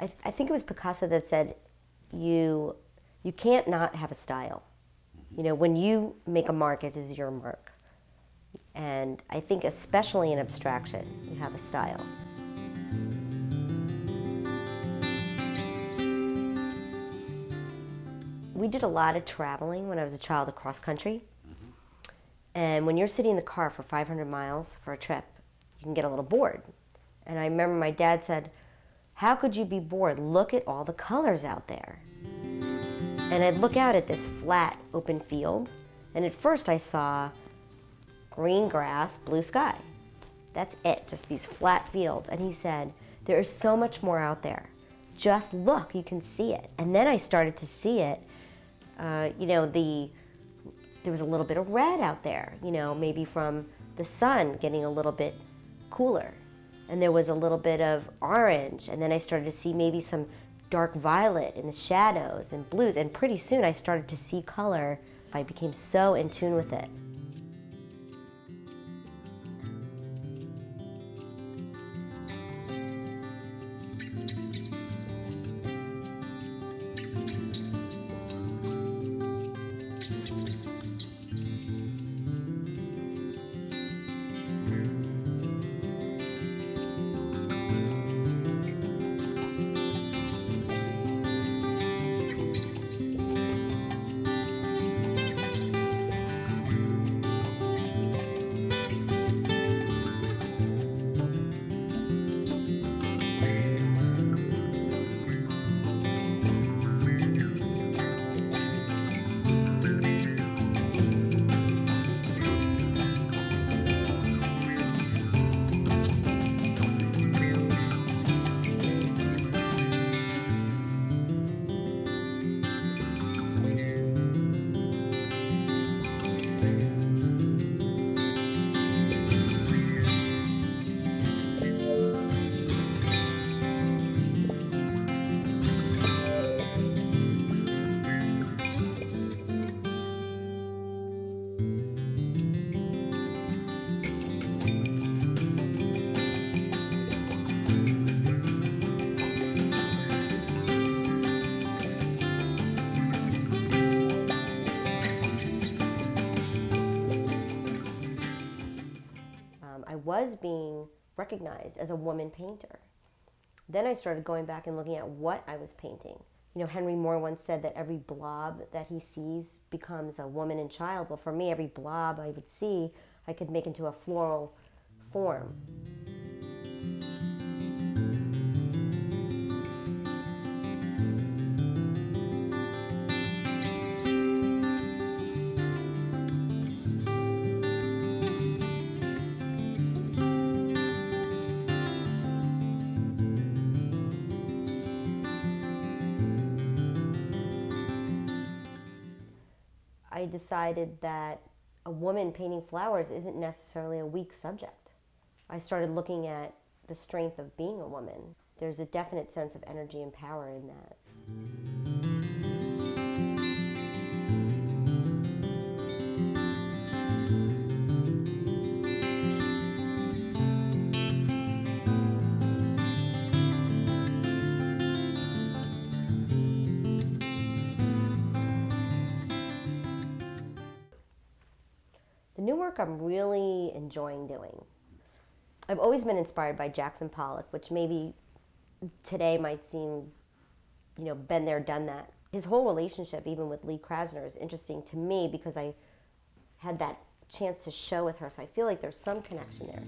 I think it was Picasso that said, you can't not have a style. You know, when you make a mark, it is your mark. And I think especially in abstraction, you have a style. We did a lot of traveling when I was a child across country. And when you're sitting in the car for 500 miles for a trip, you can get a little bored. And I remember my dad said, how could you be bored? Look at all the colors out there. And I'd look out at this flat, open field, and at first I saw green grass, blue sky. That's it, just these flat fields. And he said, there is so much more out there. Just look, you can see it. And then I started to see it, you know, there was a little bit of red out there, you know, maybe from the sun getting a little bit cooler. And there was a little bit of orange, and then I started to see maybe some dark violet in the shadows and blues, and pretty soon I started to see color. I became so in tune with it. I was being recognized as a woman painter. Then I started going back and looking at what I was painting. You know, Henry Moore once said that every blob that he sees becomes a woman and child. Well, for me, every blob I would see, I could make into a floral form. I decided that a woman painting flowers isn't necessarily a weak subject. I started looking at the strength of being a woman. There's a definite sense of energy and power in that. The new work I'm really enjoying doing. I've always been inspired by Jackson Pollock, which maybe today might seem, you know, been there, done that. His whole relationship, even with Lee Krasner, is interesting to me because I had that chance to show with her, so I feel like there's some connection there.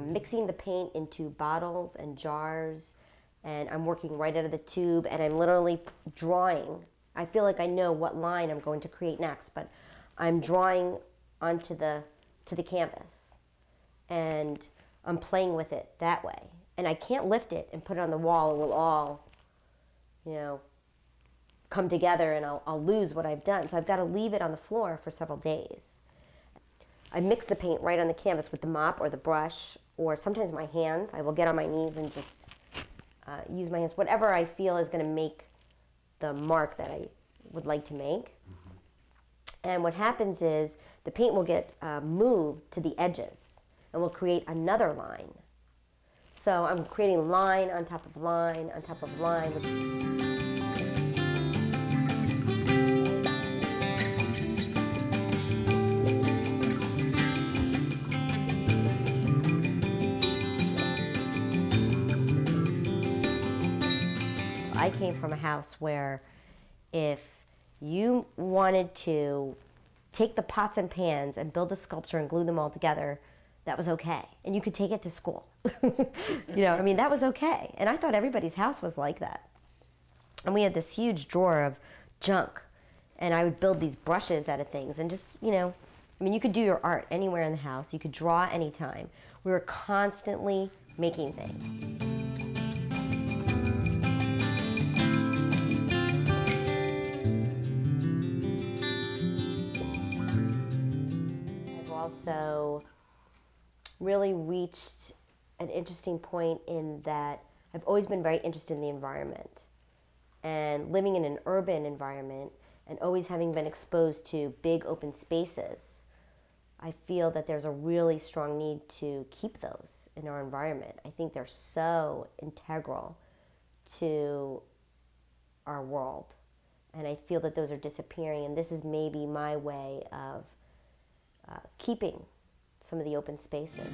Mixing the paint into bottles and jars, and I'm working right out of the tube, and I'm literally drawing. I feel like I know what line I'm going to create next, but I'm drawing onto the canvas, and I'm playing with it that way. And I can't lift it and put it on the wall. It will all, you know, come together, and I'll lose what I've done. So I've got to leave it on the floor for several days. I mix the paint right on the canvas with the mop or the brush or sometimes my hands. I will get on my knees and just use my hands, whatever I feel is going to make the mark that I would like to make. And what happens is the paint will get moved to the edges and will create another line. So I'm creating line on top of line on top of line. I came from a house where if you wanted to take the pots and pans and build a sculpture and glue them all together, that was okay. And you could take it to school. You know, I mean, that was okay. And I thought everybody's house was like that. And we had this huge drawer of junk. And I would build these brushes out of things and just, you know, I mean, you could do your art anywhere in the house. You could draw anytime. We were constantly making things. Also really reached an interesting point in that I've always been very interested in the environment, and living in an urban environment and always having been exposed to big open spaces, I feel that there's a really strong need to keep those in our environment. I think they're so integral to our world, and I feel that those are disappearing, and this is maybe my way of keeping some of the open spaces.